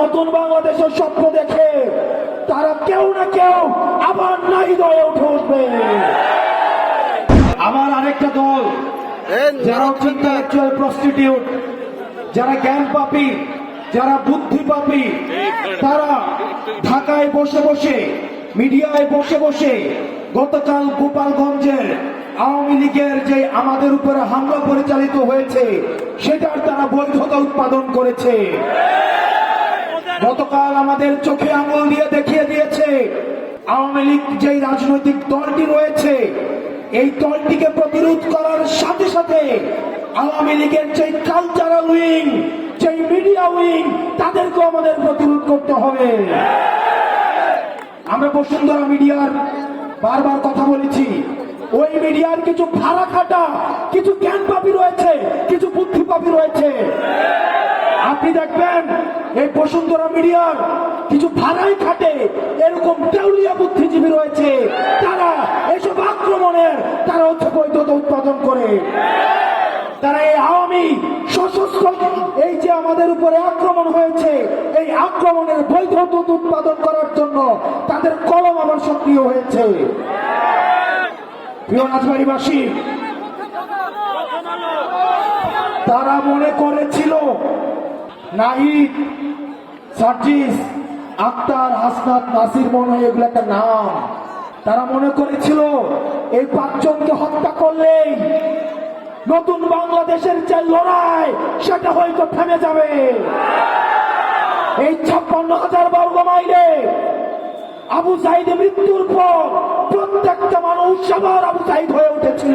নতুন বাংলাদেশের স্বপ্ন দেখে তারা কেউ না কেউ আবার নাই দলে উঠে উঠবে। আমার আরেকটা দল যারা ইন্টেলেকচুয়াল প্রস্টিটিউট, যারা জ্ঞান পাপী, যারা বুদ্ধি পাপী, তারা ঢাকায় বসে বসে, মিডিয়ায় বসে বসে গতকাল গোপালগঞ্জের আওয়ামী লীগের যে আমাদের উপরে হামলা পরিচালিত হয়েছে সেটার তারা বৈধতা উৎপাদন করেছে। গতকাল আমাদের চোখে আঙুল দিয়ে দেখিয়ে দিয়েছে আওয়ামী লীগ যে রাজনৈতিক দলটি রয়েছে এই দলটিকে প্রতিরোধ করার সাথে সাথে আওয়ামী লীগের যে কালচারাল উইং, যে মিডিয়া উইং, তাদেরকেও আমাদের প্রতিরোধ করতে হবে। আমরা বসুন্ধরা মিডিয়ার বারবার কথা বলেছি, ওই মিডিয়ার কিছু ভাড়া খাটা, কিছু জ্ঞান পাপী রয়েছে, কিছু বুদ্ধি পাপী রয়েছে। আপনি দেখবেন এই বসুন্ধরা মিডিয়ার কিছু ভাড়াই খাটে এরকম দেউলিয়া বুদ্ধিজীবী রয়েছে, তারা এসব আক্রমণের তারা হচ্ছে বৈধতা উৎপাদন করে। তারা এই আওয়ামী সশস্ত্র এই যে আমাদের উপরে আক্রমণ হয়েছে এই আক্রমণের বৈধতা উৎপাদন করার জন্য তাদের কলম আবার সক্রিয় হয়েছে। প্রিয় রাজবাড়ীবাসী, তারা মনে করেছিল নাহিদ, সার্জিস, আক্তার, হাসনাত, নাসির, মনে হয় এগুলো একটা নাম। তারা মনে করেছিল এই পাঁচজনকে হত্যা করলেই নতুন বাংলাদেশের যে লড়াই সেটা হয়তো থেমে যাবে। এই 56,000 বর্গ মাইলে আবু সাইদের মৃত্যুর পর প্রত্যেকটা মানুষ আবার আবু সাইদ হয়ে উঠেছিল।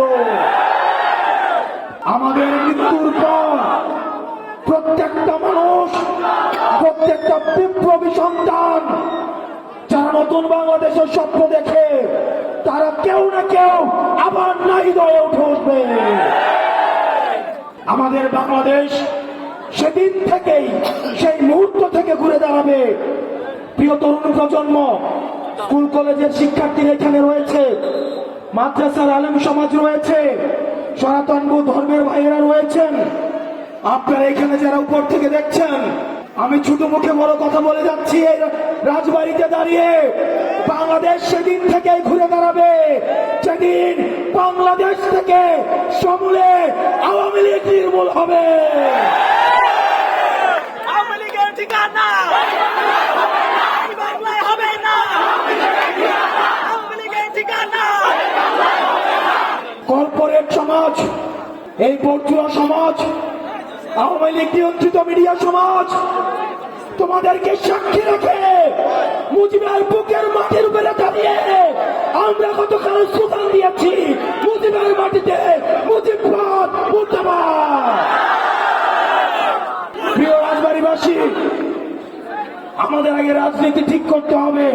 আমাদের মৃত্যুর পর প্রত্যেকটা মানুষ, প্রত্যেকটা বিপ্লবী সন্তান যারা নতুন বাংলাদেশের স্বপ্ন দেখে তারা কেউ না কেউ আবার নাই দলে উঠে উঠবে। আমাদের বাংলাদেশ সেদিন থেকেই, সেই মুহূর্ত থেকে ঘুরে দাঁড়াবে। প্রিয় তরুণ প্রজন্ম, স্কুল কলেজের শিক্ষার্থীরা এখানে রয়েছে, মাদ্রাসার আলেম সমাজ রয়েছে, সনাতন ধর্মের ভাইয়েরা রয়েছেন। আপনারা এখানে যারা উপর থেকে দেখছেন, আমি ছোট মুখে বড় কথা বলে যাচ্ছি, রাজবাড়িতে দাঁড়িয়ে বাংলাদেশ সেদিন থেকেই ঘুরে দাঁড়াবে যেদিন বাংলাদেশ থেকে সমূলে আওয়ামী লীগ নির্মূল হবে। আওয়ামী লীগের ঠিকানা বাংলায় হবে না। আওয়ামী লীগের ঠিকানা কর্পোরেট সমাজ, এই বর্জুয়া সমাজ, আওয়ামী লীগ নিয়ন্ত্রিত মিডিয়া সমাজ তোমাদেরকে সাক্ষী রেখে মুজিবের বুকের মাটির উপরে দাঁড়িয়ে আমরা গতকাল স্লোগান দিয়েছি, মুজিবের মাটিতে মুজিববাদ মুর্দাবাদ। প্রিয় রাজবাড়ীবাসী, আমাদের আগে রাজনীতি ঠিক করতে হবে।